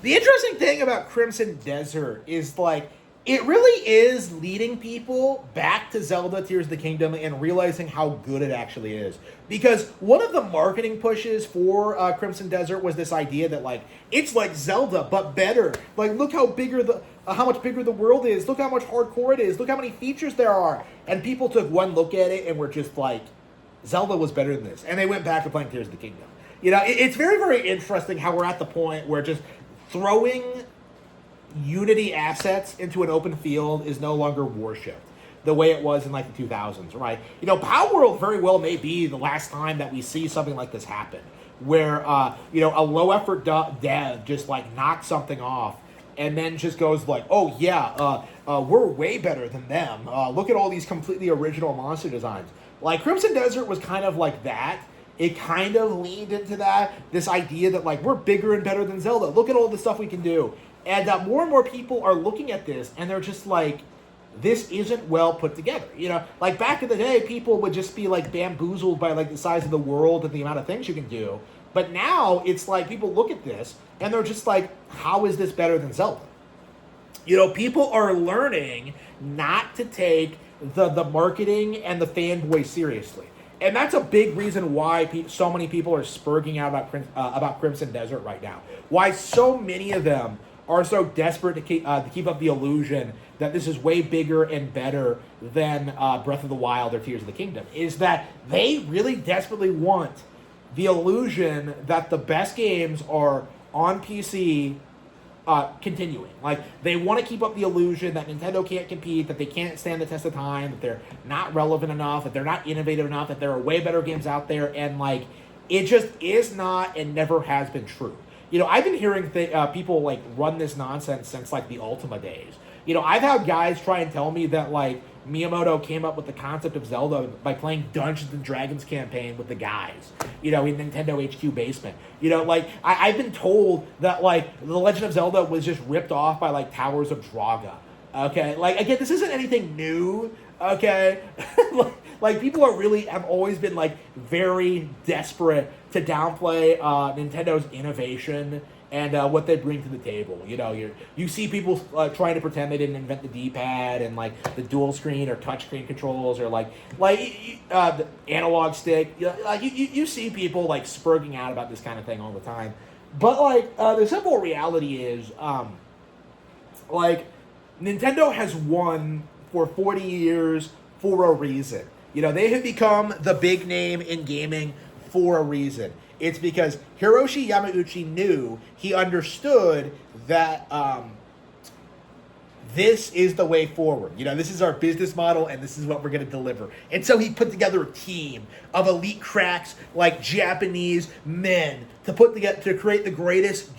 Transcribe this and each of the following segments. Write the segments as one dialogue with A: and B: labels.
A: The interesting thing about Crimson Desert is like it really is leading people back to Zelda Tears of the Kingdom and realizing how good it actually is. Because one of the marketing pushes for Crimson Desert was this idea that like it's like Zelda but better. Like look how much bigger the world is. Look how much hardcore it is. Look how many features there are. And people took one look at it and were just like, Zelda was better than this, and they went back to playing Tears of the Kingdom. It's very, very interesting how we're at the point where just throwing Unity assets into an open field is no longer worshipped the way it was in like the 2000s, right? Power World very well may be the last time that we see something like this happen, where a low effort dev just like knocks something off and then just goes like, oh yeah, we're way better than them. Look at all these completely original monster designs. Like Crimson Desert was kind of like that. It kind of leaned into that, this idea that like we're bigger and better than Zelda. Look at all the stuff we can do. And more and more people are looking at this and they're just like, this isn't well put together. Like back in the day, people would just be like bamboozled by like the size of the world and the amount of things you can do. But now it's like people look at this and they're just like, how is this better than Zelda? People are learning not to take the marketing and the fanboy seriously. And that's a big reason why so many people are spurging out about Crimson Desert right now. Why so many of them are so desperate to keep up the illusion that this is way bigger and better than Breath of the Wild or Tears of the Kingdom, is that they really desperately want the illusion that the best games are on PC continuing. Like, they want to keep up the illusion that Nintendo can't compete, that they can't stand the test of time, that they're not relevant enough, that they're not innovative enough, that there are way better games out there, and, like, it just is not and never has been true. I've been hearing people, like, run this nonsense since, like, the Ultima days. I've had guys try and tell me that, like, Miyamoto came up with the concept of Zelda by playing Dungeons and Dragons campaign with the guys, in Nintendo HQ basement. I've been told that, like, The Legend of Zelda was just ripped off by, like, Towers of Draga. Okay? Like, again, this isn't anything new, okay? like, people have always been, like, very desperate to downplay Nintendo's innovation and what they bring to the table. You see people trying to pretend they didn't invent the D-pad and like the dual screen or touchscreen controls or like the analog stick. You see people like spurging out about this kind of thing all the time. But like the simple reality is, like Nintendo has won for 40 years for a reason. They have become the big name in gaming for a reason. It's because Hiroshi Yamauchi knew, he understood that this is the way forward. This is our business model and this is what we're going to deliver. And so he put together a team of elite cracks like Japanese men to create the greatest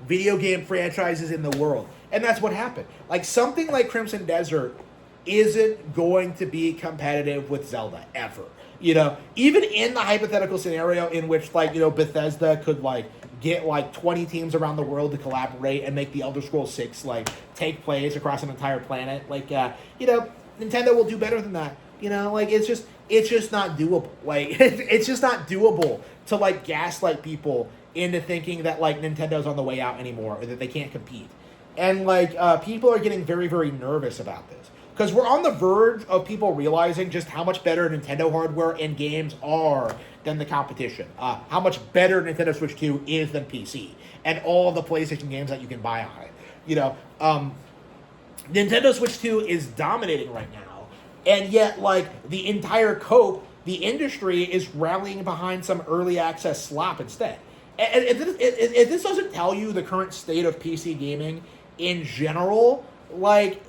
A: video game franchises in the world. And that's what happened. Like something like Crimson Desert isn't going to be competitive with Zelda ever. Even in the hypothetical scenario in which, like, Bethesda could, like, get, like, 20 teams around the world to collaborate and make the Elder Scrolls 6, like, take place across an entire planet, like, Nintendo will do better than that. Like, it's just not doable. Like, it's just not doable to, like, gaslight people into thinking that, like, Nintendo's on the way out anymore or that they can't compete. And, like, people are getting very, very nervous about this. Because we're on the verge of people realizing just how much better Nintendo hardware and games are than the competition. How much better Nintendo Switch 2 is than PC. And all the PlayStation games that you can buy on it. Nintendo Switch 2 is dominating right now. And yet, like, the entire the industry is rallying behind some early access slop instead. And if this doesn't tell you the current state of PC gaming in general, like,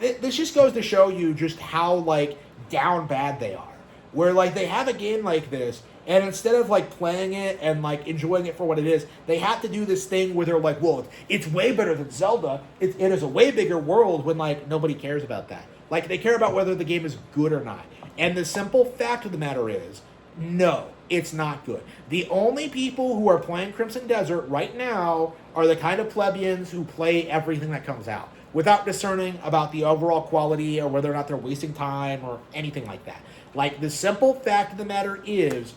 A: this just goes to show you just how, like, down bad they are. Where, like, they have a game like this, and instead of, like, playing it and, like, enjoying it for what it is, they have to do this thing where they're like, well, it's way better than Zelda. It is a way bigger world when, like, nobody cares about that. Like, they care about whether the game is good or not. And the simple fact of the matter is, no, it's not good. The only people who are playing Crimson Desert right now are the kind of plebeians who play everything that comes out, without discerning about the overall quality or whether or not they're wasting time or anything like that. Like, the simple fact of the matter is,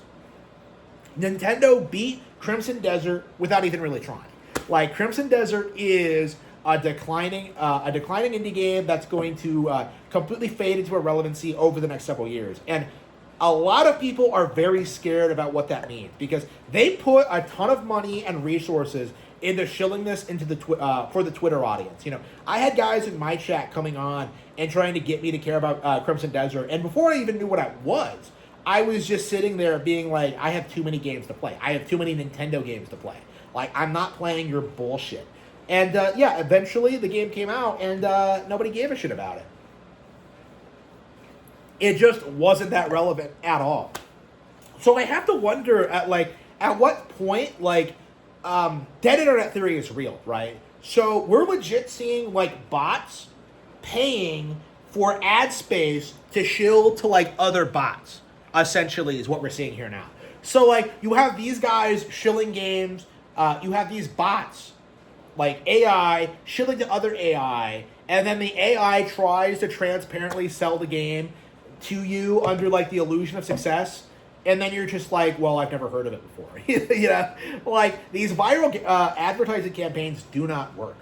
A: Nintendo beat Crimson Desert without even really trying. Like Crimson Desert is a declining indie game that's going to completely fade into irrelevancy over the next several years. And a lot of people are very scared about what that means because they put a ton of money and resources into shilling this into the for the Twitter audience. You know, I had guys in my chat coming on and trying to get me to care about Crimson Desert, and before I even knew what I was just sitting there being like, I have too many games to play. I have too many Nintendo games to play. Like, I'm not playing your bullshit. And yeah, eventually the game came out, and nobody gave a shit about it. It just wasn't that relevant at all. So I have to wonder at what point dead internet theory is real, right? So we're legit seeing like bots paying for ad space to shill to like other bots, essentially, is what we're seeing here now. So like you have these guys shilling games, you have these bots like AI shilling to other AI, and then the AI tries to transparently sell the game to you under like the illusion of success, and then you're just like, well, I've never heard of it before. You know, like these viral advertising campaigns do not work.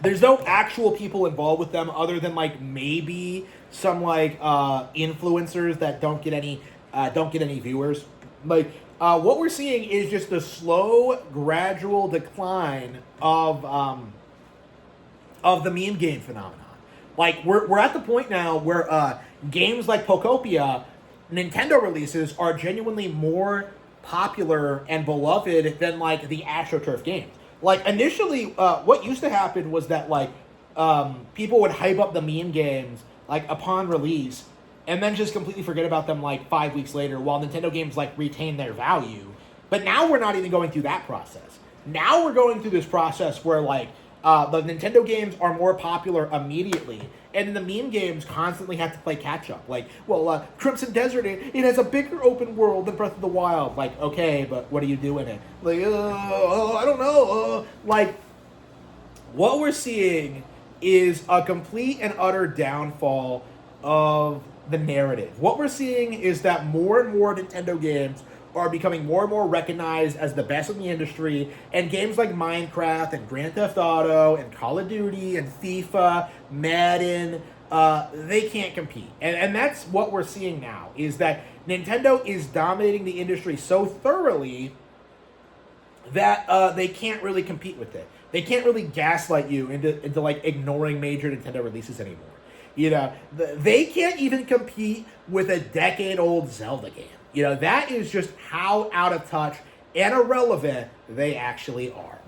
A: There's no actual people involved with them other than like maybe some like influencers that don't get any viewers. Like what we're seeing is just the slow, gradual decline of the meme game phenomenon. Like, we're at the point now where games like Pokopia, Nintendo releases, are genuinely more popular and beloved than, like, the AstroTurf games. Like, initially, what used to happen was that, like, people would hype up the meme games, like, upon release, and then just completely forget about them, like, 5 weeks later, while Nintendo games, like, retain their value. But now we're not even going through that process. Now we're going through this process where, like, the Nintendo games are more popular immediately, and the meme games constantly have to play catch-up. Like, well, Crimson Desert, it has a bigger open world than Breath of the Wild. Like, okay, but what do you do in it? Like, I don't know. Like, what we're seeing is a complete and utter downfall of the narrative. What we're seeing is that more and more Nintendo games are becoming more and more recognized as the best in the industry, and games like Minecraft and Grand Theft Auto and Call of Duty and FIFA, Madden, they can't compete. And that's what we're seeing now, is that Nintendo is dominating the industry so thoroughly that they can't really compete with it. They can't really gaslight you into like ignoring major Nintendo releases anymore. You know, they can't even compete with a decade-old Zelda game. You know, that is just how out of touch and irrelevant they actually are.